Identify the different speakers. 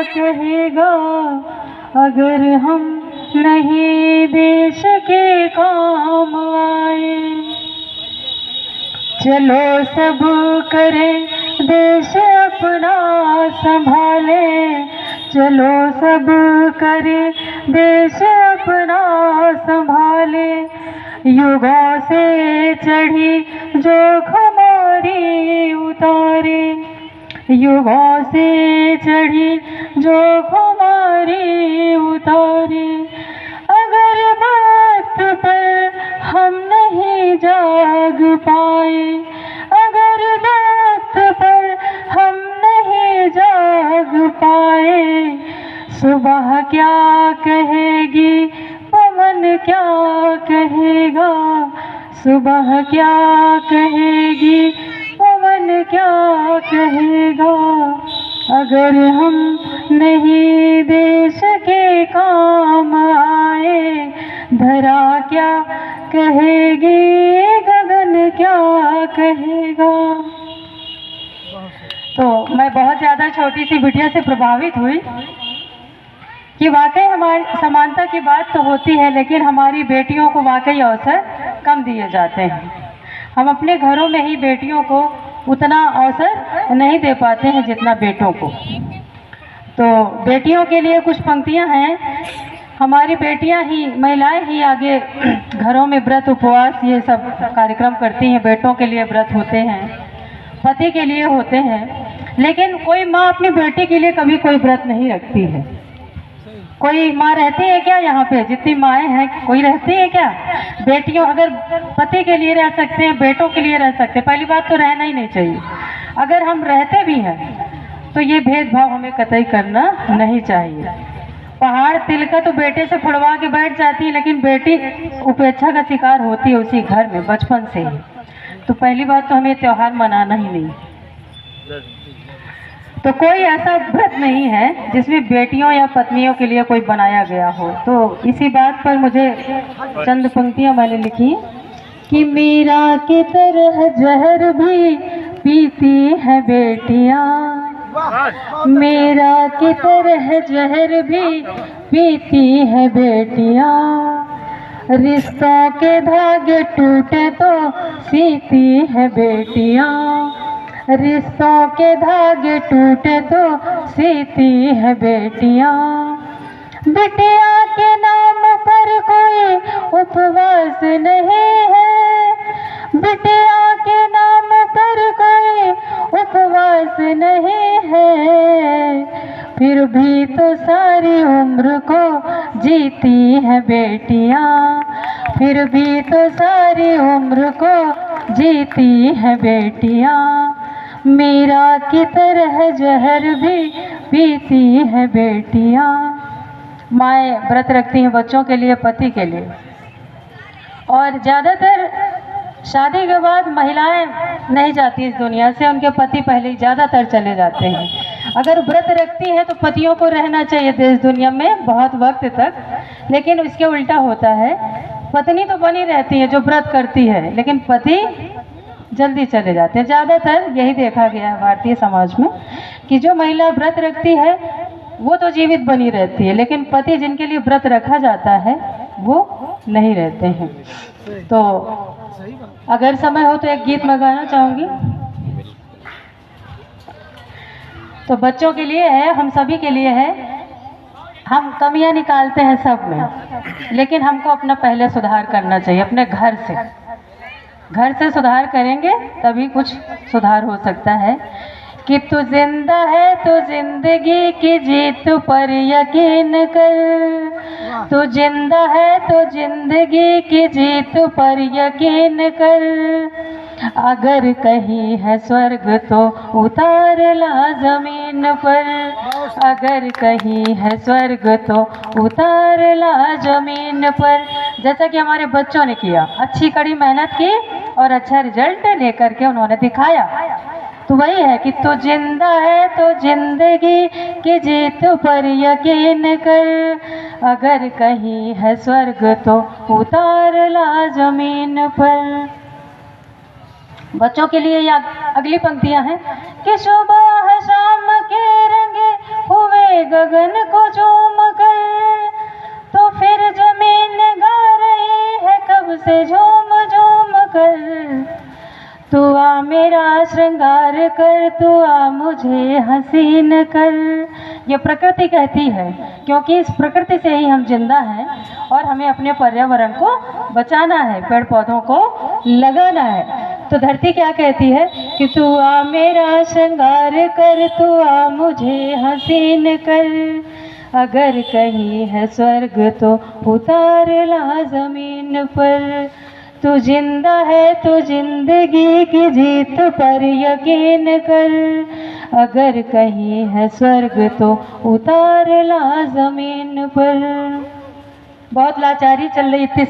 Speaker 1: कहेगा अगर हम नहीं देश के काम आए। चलो सब करें देश अपना संभाले, चलो सब करें देश अपना संभाले। युगों से चढ़ी जो खुमारी उतारे, युगों से चढ़ी जो खुमारी उतारे। अगर वक्त पर हम नहीं जाग पाए, अगर वक्त पर हम नहीं जाग पाए, सुबह क्या कहेगी पवन क्या कहेगा, सुबह क्या कहेगी पवन क्या कहेगा। अगर हम नहीं देश के काम आए, धरा क्या कहेगी गगन क्या कहेगा। तो मैं बहुत ज़्यादा छोटी सी बिटिया से प्रभावित हुई कि वाकई हमारी समानता की बात तो होती है, लेकिन हमारी बेटियों को वाकई अवसर कम दिए जाते हैं। हम अपने घरों में ही बेटियों को उतना अवसर नहीं दे पाते हैं जितना बेटों को। तो बेटियों के लिए कुछ पंक्तियां हैं। हमारी बेटियां ही, महिलाएं ही आगे घरों में व्रत उपवास ये सब कार्यक्रम करती हैं। बेटों के लिए व्रत होते हैं, पति के लिए होते हैं, लेकिन कोई माँ अपनी बेटी के लिए कभी कोई व्रत नहीं रखती है। कोई माँ रहती है क्या यहाँ पे? जितनी माएँ हैं कोई रहती है क्या? बेटियों अगर पति के लिए रह सकते हैं, बेटों के लिए रह सकते हैं, पहली बात तो रहना ही नहीं चाहिए। अगर हम रहते भी हैं तो ये भेदभाव हमें कतई करना नहीं चाहिए। पहाड़ तिल का तो बेटे से फुड़वा के बैठ जाती है, लेकिन बेटी उपेक्षा का शिकार होती है उसी घर में बचपन से ही। तो पहली बात तो हमें त्योहार मनाना ही नहीं। तो कोई ऐसा व्रत नहीं है जिसमें बेटियों या पत्नियों के लिए कोई बनाया गया हो। तो इसी बात पर मुझे चंद पंक्तियां मैंने लिखी कि मीरा की तरह जहर भी पीती है बेटियां, मीरा की तरह जहर भी पीती है बेटियां। रिश्तों के धागे टूटे तो सीती है बेटियां, रिश्तों के धागे टूटे तो सीती है बेटियां। बिटिया के नाम पर कोई उपवास नहीं है, बिटिया के नाम पर कोई उपवास नहीं है। फिर भी तो सारी उम्र को जीती है बेटियां, फिर भी तो सारी उम्र को जीती है बेटियां। मीरा की तरह जहर भी पीती है बेटियां। माएँ व्रत रखती हैं बच्चों के लिए, पति के लिए। और ज़्यादातर शादी के बाद महिलाएं नहीं जाती इस दुनिया से, उनके पति पहले ही ज़्यादातर चले जाते हैं। अगर व्रत रखती हैं तो पतियों को रहना चाहिए इस दुनिया में बहुत वक्त तक, लेकिन इसके उल्टा होता है। पत्नी तो बनी रहती है जो व्रत करती है, लेकिन पति जल्दी चले जाते हैं। ज़्यादातर यही देखा गया है भारतीय समाज में कि जो महिला व्रत रखती है वो तो जीवित बनी रहती है, लेकिन पति जिनके लिए व्रत रखा जाता है वो नहीं रहते हैं। तो अगर समय हो तो एक गीत मैं गाना चाहूँगी। तो बच्चों के लिए है, हम सभी के लिए है। हम कमियां निकालते हैं सब में, लेकिन हमको अपना पहले सुधार करना चाहिए। अपने घर से सुधार करेंगे तभी कुछ सुधार हो सकता है। कि तू जिंदा है तो जिंदगी की जीत पर यकीन कर, तू जिंदा है तो जिंदगी की जीत पर यकीन कर। अगर कहीं है स्वर्ग तो उतार ला जमीन पर, अगर कहीं है स्वर्ग तो उतार ला जमीन पर। जैसा कि हमारे बच्चों ने किया, अच्छी कड़ी मेहनत की और अच्छा रिजल्ट लेकर के उन्होंने दिखाया। तो वही है कि तू जिंदा है तो जिंदगी की जीत पर यकीन कर, अगर कहीं है स्वर्ग तो उतार ला जमीन पर। बच्चों के लिए या अगली पंक्तियां हैं कि सुबह शाम के रंगे हुए गगन को झूम कर, तो फिर जमीन गा रही है कब से झूम झूम कर। तू आ मेरा श्रृंगार कर, तू आ मुझे हसीन कर। ये प्रकृति कहती है, क्योंकि इस प्रकृति से ही हम जिंदा हैं और हमें अपने पर्यावरण को बचाना है, पेड़ पौधों को लगाना है। तो धरती क्या कहती है कि तू आ मेरा श्रृंगार कर, तू आ मुझे हसीन कर। अगर कहीं है स्वर्ग तो उतार ला जमीन पर। तू जिंदा है तो जिंदगी की जीत पर यकीन कर। अगर कहीं है स्वर्ग तो उतार ला जमीन पर। बहुत लाचारी चल रही इतनी